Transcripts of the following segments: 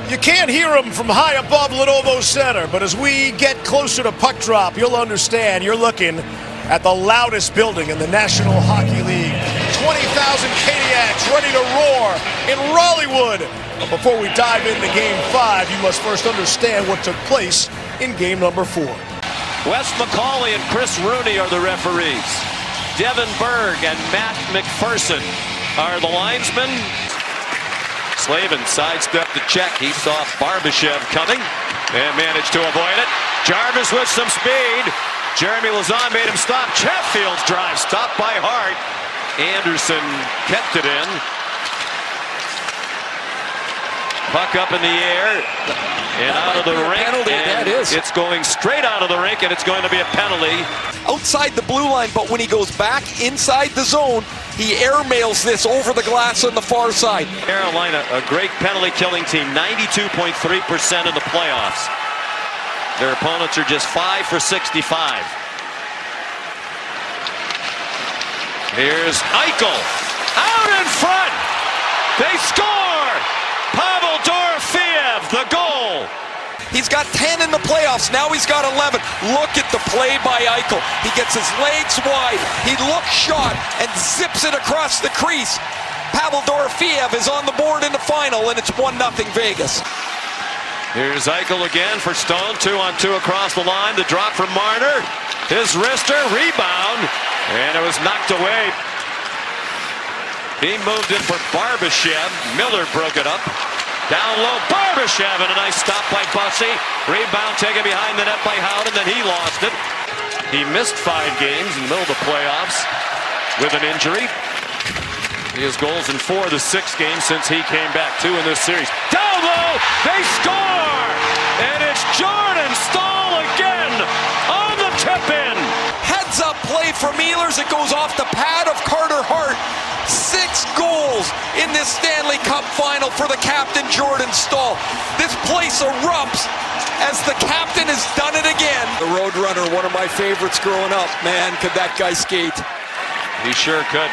You can't hear them from high above Lenovo Center, but as we get closer to puck drop, you'll understand you're looking at the loudest building in the National Hockey League. 20,000 Caniacs ready to roar in Rollywood. But before we dive into Game 5, you must first understand what took place in Game number 4. Wes McCauley and Chris Rooney are the referees. Devin Berg and Matt McPherson are the linesmen. Slavin sidestepped the check. He saw Barbashev coming and managed to avoid it. Jarvis with some speed. Jeremy Lazan made him stop. Chatfield's drive stopped by Hart. Anderson kept it in. Puck up in the air and out of the rink. And it's going straight out of the rink, and it's going to be a penalty. Outside the blue line, but when he goes back inside the zone, he airmails this over the glass on the far side. Carolina, a great penalty killing team, 92.3% in the playoffs. Their opponents are just 5 for 65. Here's Eichel out in front. They score. Pavel Dorofeev, the goal. He's got 10 in the playoffs. Now he's got 11. Look at the play by Eichel. He gets his legs wide. He looks shot and zips it across the crease. Pavel Dorofeev is on the board in the final, and it's 1-0 Vegas. Here's Eichel again for Stone. 2-on-2 across the line. The drop from Marner. His wrister, rebound, and it was knocked away. He moved in for Barbashev. Miller broke it up. Down low, Barbashev, and a nice stop by Bussey. Rebound taken behind the net by Howden, then he lost it. He missed 5 games in the middle of the playoffs with an injury. He has goals in 4 of the 6 games since he came back. 2 in this series. Down low, they score! And it's Jordan Staal again on the tip-in. Heads up play from Ehlers. It goes off the pad of Carter Hart. 6 goals in this Stanley Cup final for the captain, Jordan Staal. This place erupts as the captain has done it again. The Roadrunner, one of my favorites growing up. Man, could that guy skate. He sure could.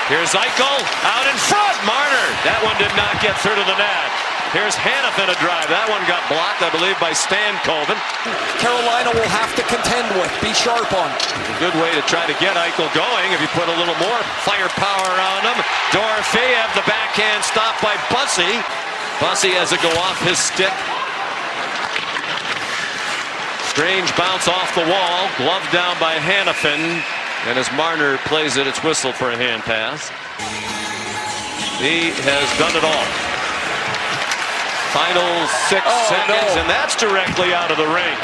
Here's Eichel out in front. Marner. That one did not get through to the net. Here's Hanifin a drive. That one got blocked, I believe, by Stankoven. Carolina will have to contend with. Be sharp on. A good way to try to get Eichel going if you put a little more firepower on him. Dorofeev, the backhand stop by Bussey. Bussey has it go off his stick. Strange bounce off the wall. Glove down by Hanifin. And as Marner plays it, it's whistled for a hand pass. He has done it all. Final 6 seconds, and that's directly out of the rink.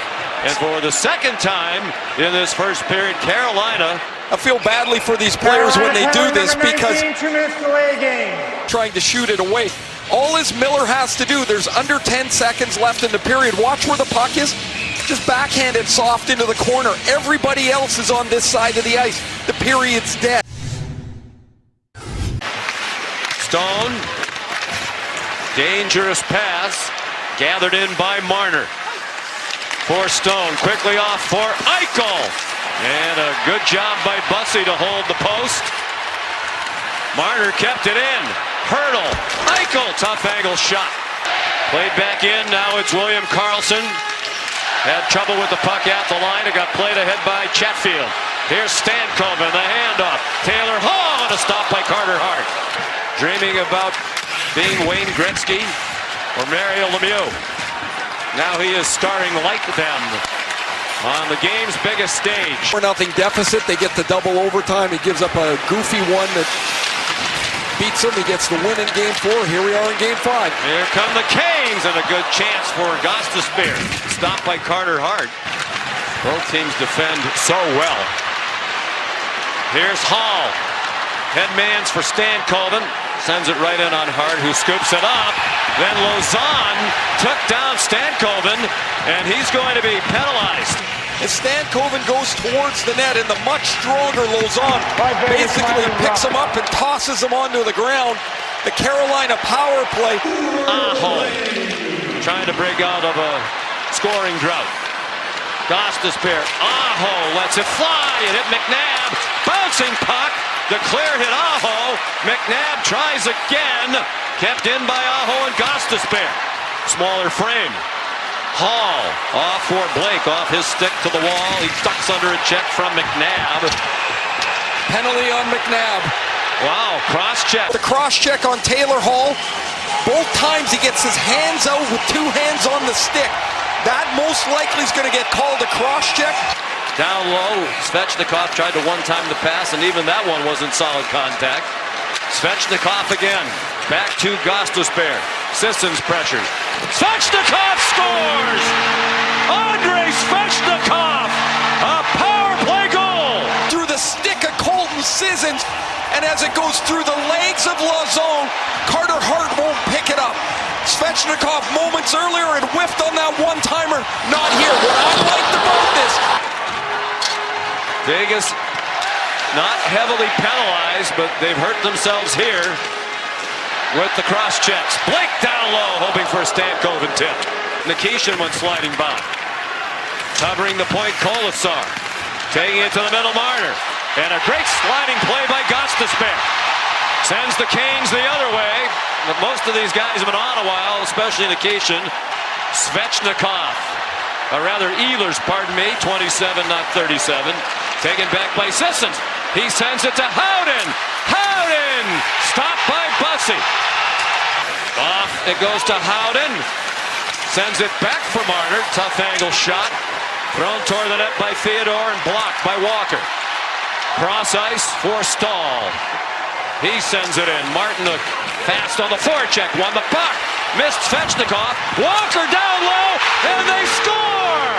And for the second time in this first period, Carolina. I feel badly for these players when they do this because 2 minutes delay game. Trying to shoot it away. All is Miller has to do, there's under 10 seconds left in the period. Watch where the puck is. Just backhand it soft into the corner. Everybody else is on this side of the ice. The period's dead. Stone. Dangerous pass. Gathered in by Marner. For Stone. Quickly off for Eichel. And a good job by Bussey to hold the post. Marner kept it in. Hurdle. Eichel. Tough angle shot. Played back in. Now it's William Karlsson. Had trouble with the puck at the line. It got played ahead by Chatfield. Here's Stankoven, the handoff. Taylor Hall, and a stop by Carter Hart. Dreaming about being Wayne Gretzky or Mario Lemieux. Now he is starting like them on the game's biggest stage. 4-0 deficit. They get the double overtime. He gives up a goofy one that beats him. He gets the win in Game 4. Here we are in Game 5. Here come the Canes, and a good chance for Gostisbehere. Stopped by Carter Hart. Both teams defend so well. Here's Hall. Headmans for Stankoven. Sends it right in on Hart, who scoops it up. Then Lauzon took down Stankoven, and he's going to be penalized. As Stankoven goes towards the net, and the much stronger Lauzon basically picks him up and tosses him onto the ground. The Carolina power play. Aho trying to break out of a scoring drought. Gostisbehere. Aho lets it fly and hit McNabb. Bouncing puck. The clear hit Aho. McNabb tries again. Kept in by Aho and Gostisbehere. smaller frame. Hall off for Blake, off his stick to the wall. He ducks under a check from McNabb. Penalty on McNabb. Wow, cross check. The cross check on Taylor Hall. Both times he gets his hands out with two hands on the stick. That most likely is going to get called a cross check. Down low, Svechnikov tried to one-time the pass, and even that one wasn't solid contact. Svechnikov again, back to Gostisbehere. Sissons pressures. Svechnikov scores! Andrei Svechnikov, a power play goal! Through the stick of Colton Sissons, and as it goes through the legs of Lauzon, Carter Hart won't pick it up. Svechnikov moments earlier had whiffed on that one-timer. Not here. What I liked about this. Vegas not heavily penalized, but they've hurt themselves here with the cross checks. Blake down low, hoping for a Stankoven tip. Nikishin went sliding by. Covering the point, Kolasar. Taking it to the middle, Marner. And a great sliding play by Gostisbehere. Sends the Canes the other way. But most of these guys have been on a while, especially Nikishin. Svechnikov. Or rather, Ehlers, pardon me, 27, not 37. Taken back by Sissons. He sends it to Howden. Howden! Stopped by Bussey. Off it goes to Howden. Sends it back for Marner. Tough angle shot. Thrown toward the net by Theodore and blocked by Walker. Cross ice for Stahl. He sends it in. Martinook fast on the forecheck. Won the puck. Missed Svechnikov. Walker down low. And they score!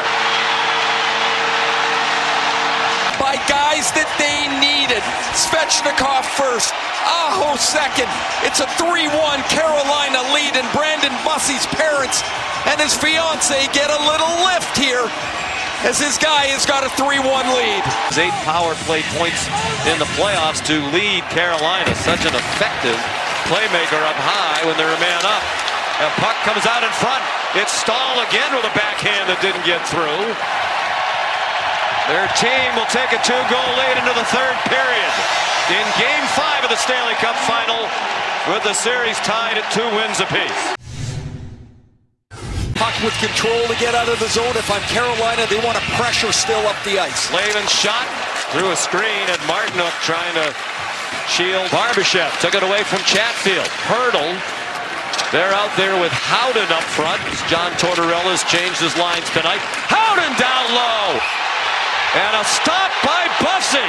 By guys that they needed. Svechnikov first. Aho second. It's a 3-1 Carolina lead, and Brandon Bussey's parents and his fiance get a little lift here as his guy has got a 3-1 lead. 8 power play points in the playoffs to lead Carolina. Such an effective playmaker up high when they're a man up. A puck comes out in front. It's Stahl again with a backhand that didn't get through. Their team will take a 2-goal lead into the third period in Game 5 of the Stanley Cup Final, with the series tied at 2 wins apiece. Puck with control to get out of the zone. If I'm Carolina, they want to pressure still up the ice. Slavin shot through a screen, and Martinook trying to shield Barbashev. Took it away from Chatfield. Hurdle. They're out there with Howden up front. John Tortorella's changed his lines tonight. Howden down low. And a stop by Bussey.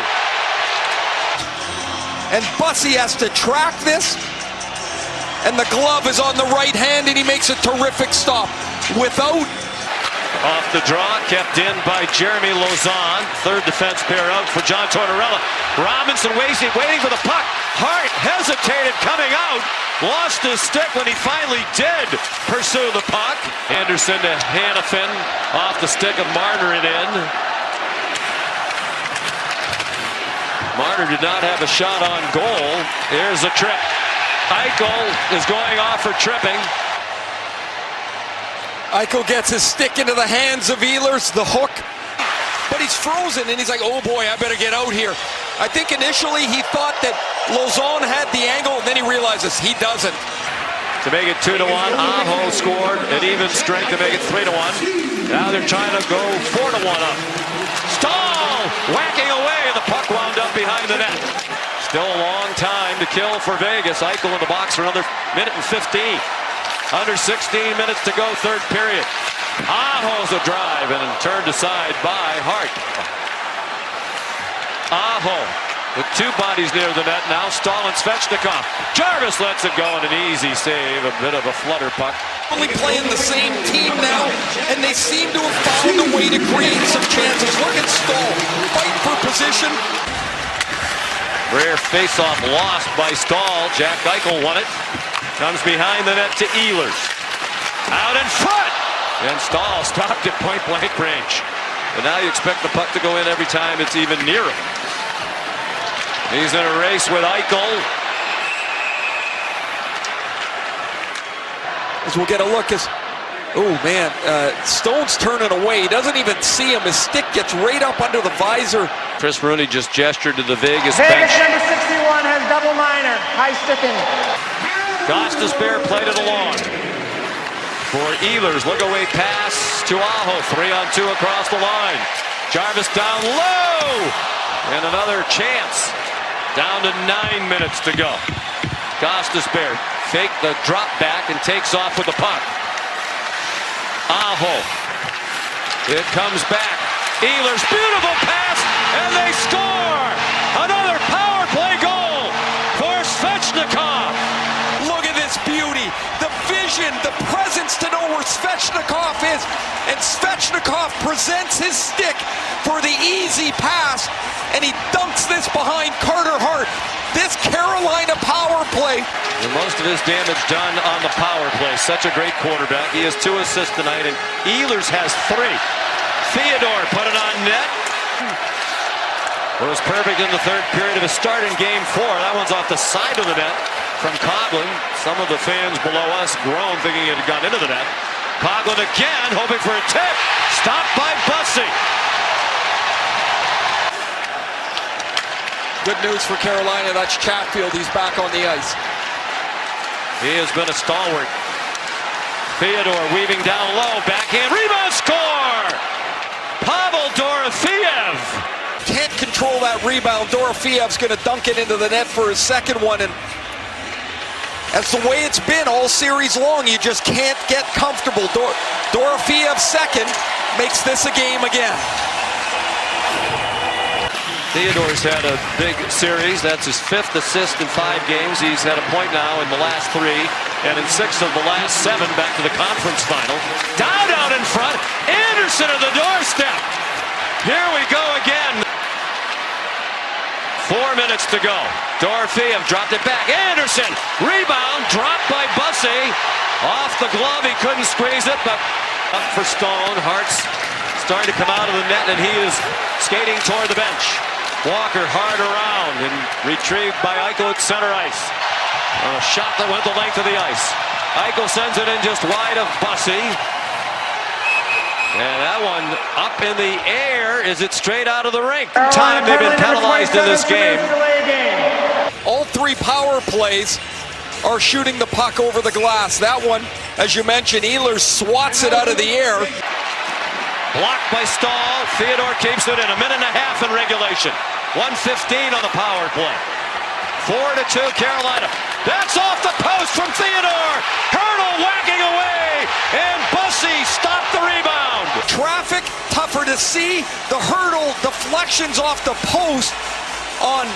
And Bussey has to track this. And the glove is on the right hand, and he makes a terrific stop. Without. Off the draw, kept in by Jeremy Lauzon. Third defense pair out for John Tortorella. Robinson waiting for the puck. Hart hesitated coming out. Lost his stick when he finally did pursue the puck. Anderson to Hanifin. Off the stick of Marner and in. Marner did not have a shot on goal. Here's a trip. Eichel is going off for tripping. Eichel gets his stick into the hands of Ehlers, the hook. But he's frozen, and he's like, oh boy, I better get out here. I think initially he thought that Lauzon had the angle, and then he realizes he doesn't. To make it 2-1, Aho scored at even strength to make it 3-1. Now they're trying to go 4-1 up. Stahl whacking away, and the puck wound up behind the net. Still a long time to kill for Vegas. Eichel in the box for another minute and 15. Under 16 minutes to go, third period. Aho's a drive and turned aside by Hart. Aho with 2 bodies near the net now. Stahl and Svechnikov. Jarvis lets it go, and an easy save. A bit of a flutter puck. Only playing the same team now, and they seem to have found a way to create some chances. Look at Stahl. Fight for position. Rare face-off lost by Stahl. Jack Eichel won it. Comes behind the net to Ehlers. Out in front! And Stahl stopped at point-blank range. But now you expect the puck to go in every time it's even near him. He's in a race with Eichel. As we'll get a look as, oh man, Stone's turning away. He doesn't even see him. His stick gets right up under the visor. Chris Rooney just gestured to the Vegas bench. Vegas number 61 has double minor, high sticking. Gostisbehere played it along. for Ehlers. Look away pass to Aho. 3-on-2 across the line. Jarvis down low. And another chance. Down to 9 minutes to go. Gostisbehere fake the drop back and takes off with the puck. Aho. It comes back. Ehlers, beautiful pass, and they score! Another power play goal for Svechnikov. Look at this beauty, the vision, the presence to know where Svechnikov is, and Svechnikov presents his stick for the easy pass, and he dunks this behind Carter Hart. This Carolina power play. And most of his damage done on the power play. Such a great quarterback. He has 2 assists tonight, and Ehlers has 3. Theodore put it on net. Was perfect in the third period of his start in game 4. That one's off the side of the net from Coghlan. Some of the fans below us groaned thinking it had gone into the net. Coghlan again, hoping for a tip. Stopped by Bussey. Good news for Carolina, that's Chatfield. He's back on the ice. He has been a stalwart. Theodore weaving down low. Backhand rebound score! Pavel Dorofeev. Can't control that rebound. Dorofiev's going to dunk it into the net for his second one, and that's the way it's been all series long. You just can't get comfortable. Dorofiev's second makes this a game again. Theodore's had a big series. That's his 5th assist in 5 games. He's had a point now in the last 3, and in 6 of the last 7 back to the conference final. Down out in front. Anderson at the doorstep. Here we go again. 4 minutes to go. Dorofeev dropped it back. Anderson, rebound, dropped by Bussey. Off the glove, he couldn't squeeze it, but up for Stone. Hart's starting to come out of the net, and he is skating toward the bench. Walker hard around and retrieved by Eichel at center ice. A shot that went the length of the ice. Eichel sends it in just wide of Bussey. And that one up in the air. Is it straight out of the rink? Time they've been penalized in this game. All 3 power plays are shooting the puck over the glass. That one, as you mentioned, Ehlers swats it out of the air. Blocked by Stahl. Theodore keeps it in. 1.5 minutes in regulation. 1:15 on the power play. 4-2 Carolina. That's off the post from Theodore. Hurdle whacking away. And Bussey stopped the rebound. Traffic, tougher to see. The hurdle deflections off the post on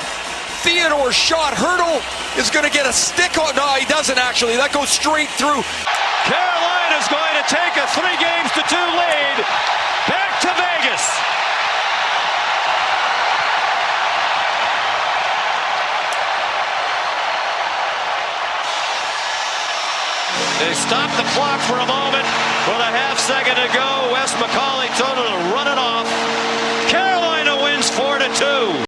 Theodore's shot. Hurdle is going to get a stick on. No, he doesn't actually. That goes straight through. Carolina's going to take a 3-2 lead. Back to Vegas. They stopped the clock for a moment with a half-second to go. Wes McCauley told him to run it off. Carolina wins 4-2.